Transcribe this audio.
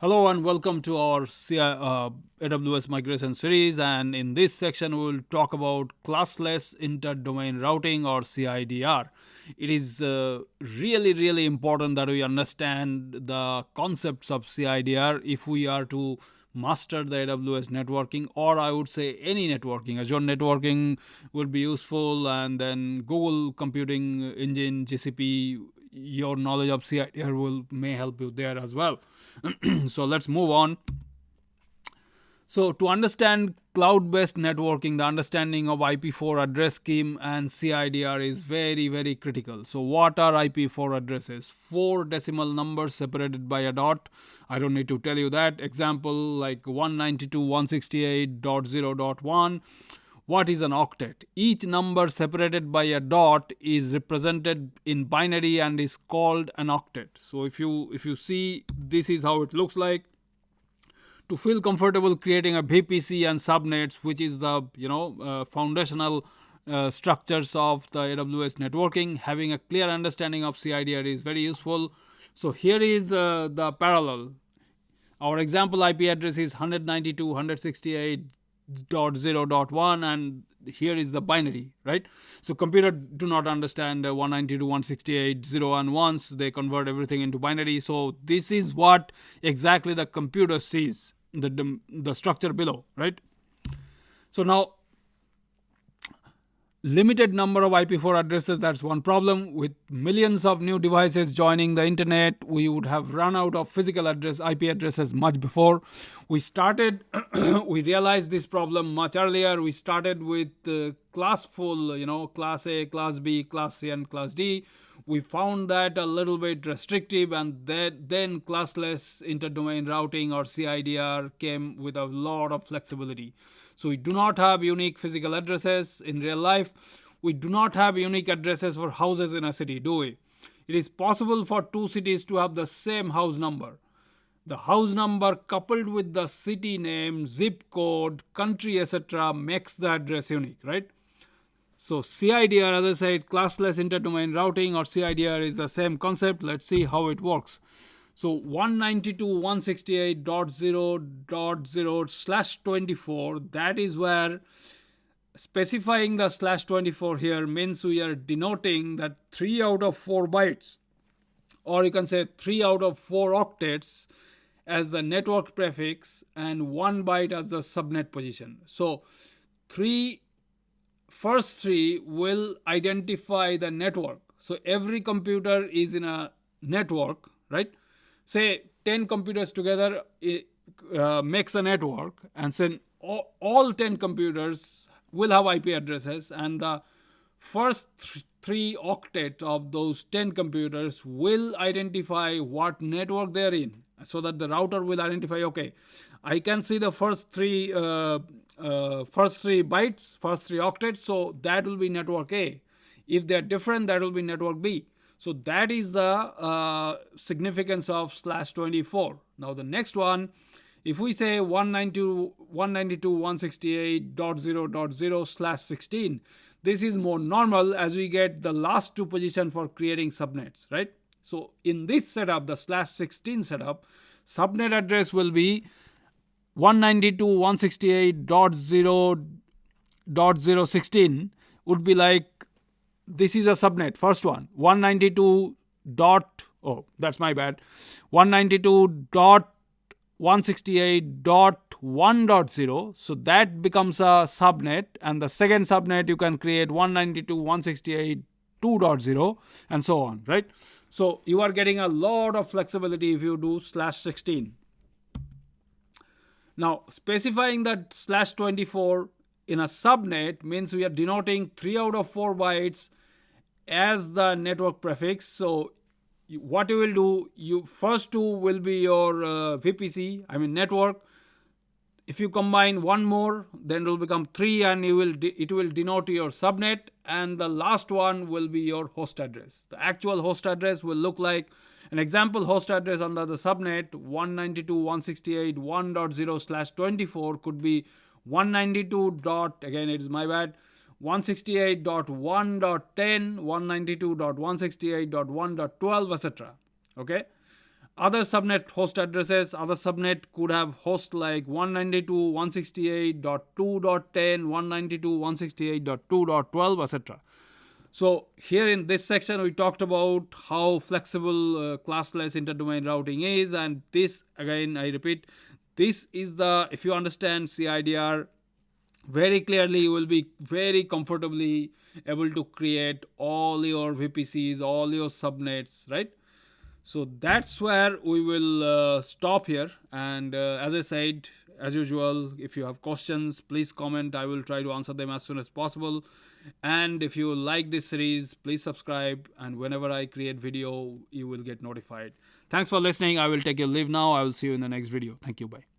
Hello and welcome to our AWS migration series. And in this section, we will talk about classless inter-domain routing or CIDR. It is really important that we understand the concepts of CIDR if we are to master the AWS networking, or I would say any networking. Azure networking would be useful, and then Google Computing Engine, GCP, your knowledge of CIDR may help you there as well. So let's move on. So to understand cloud-based networking, the understanding of IP4 address scheme and CIDR is very critical. So what are IP4 addresses? 4 decimal numbers separated by a dot. I don't need to tell you that. Example like 192.168.0.1. What is an octet? Each number separated by a dot is represented in binary and is called an octet. So if you see, this is how it looks like. To feel comfortable creating a VPC and subnets, which is the foundational structures of the AWS networking, having a clear understanding of CIDR is very useful. So here is the parallel. Our example IP address is 192.168.0.1, and here is the binary, right? So computer do not understand 192.168 0 and ones. They convert everything into binary. So this is what exactly the computer sees, the structure below, right? So now, limited number of IP4 addresses, that's one problem. With millions of new devices joining the internet, we would have run out of physical IP addresses much before. We realized this problem much earlier. We started with classful, class A, class B, class C, and class D. We found that a little bit restrictive, and then classless interdomain routing or CIDR came with a lot of flexibility. So we do not have unique physical addresses in real life. We do not have unique addresses for houses in a city, do we? It is possible for two cities to have the same house number. The house number coupled with the city name, zip code, country, etc. makes the address unique, right? So CIDR, as I said, classless interdomain routing or CIDR is the same concept. Let's see how it works. So 192.168.0.0/24, that is where specifying the /24 here means we are denoting that 3 out of 4 bytes, or you can say 3 out of 4 octets as the network prefix and 1 byte as the subnet position. So first 3 will identify the network. So every computer is in a network, right? Say 10 computers together makes a network, and then all 10 computers will have IP addresses, and the first 3 octet of those 10 computers will identify what network they're in, so that the router will identify, okay, I can see the first 3 bytes, first 3 octets, so that will be network A. If they're different, that will be network B. So that is the significance of /24. Now the next one, if we say 192.168.0.0/16, this is more normal as we get the last 2 positions for creating subnets, right? So in this setup, the /16 setup, subnet address will be 192.168.0.0/16 would be like, this is a subnet, first one, 192.168.1.0, so that becomes a subnet, and the second subnet you can create 192.168.2.0 and so on, right? So you are getting a lot of flexibility if you do /16. Now specifying that /24 in a subnet means we are denoting 3 out of 4 bytes as the network prefix. So what you will do, first 2 will be your VPC, network. If you combine one more, then it will become 3, and it will denote your subnet, and the last one will be your host address. The actual host address will look like an example host address under the subnet 192.168.1.0/24 could be 192. Again, it is my bad, 168.1.10, 192.168.1.12, etc. Okay. other subnet host addresses. Other subnet could have host like 192.168.2.10, 192.168.2.12, etc. So here in this section, we talked about how flexible classless interdomain routing is, and this again, I repeat, this is the, if you understand CIDR very clearly, you will be very comfortably able to create all your VPCs, all your subnets, right? So that's where we will stop here. And as I said, as usual, if you have questions, please comment. I will try to answer them as soon as possible. And if you like this series, please subscribe. And whenever I create video, you will get notified. Thanks for listening. I will take your leave now. I will see you in the next video. Thank you. Bye.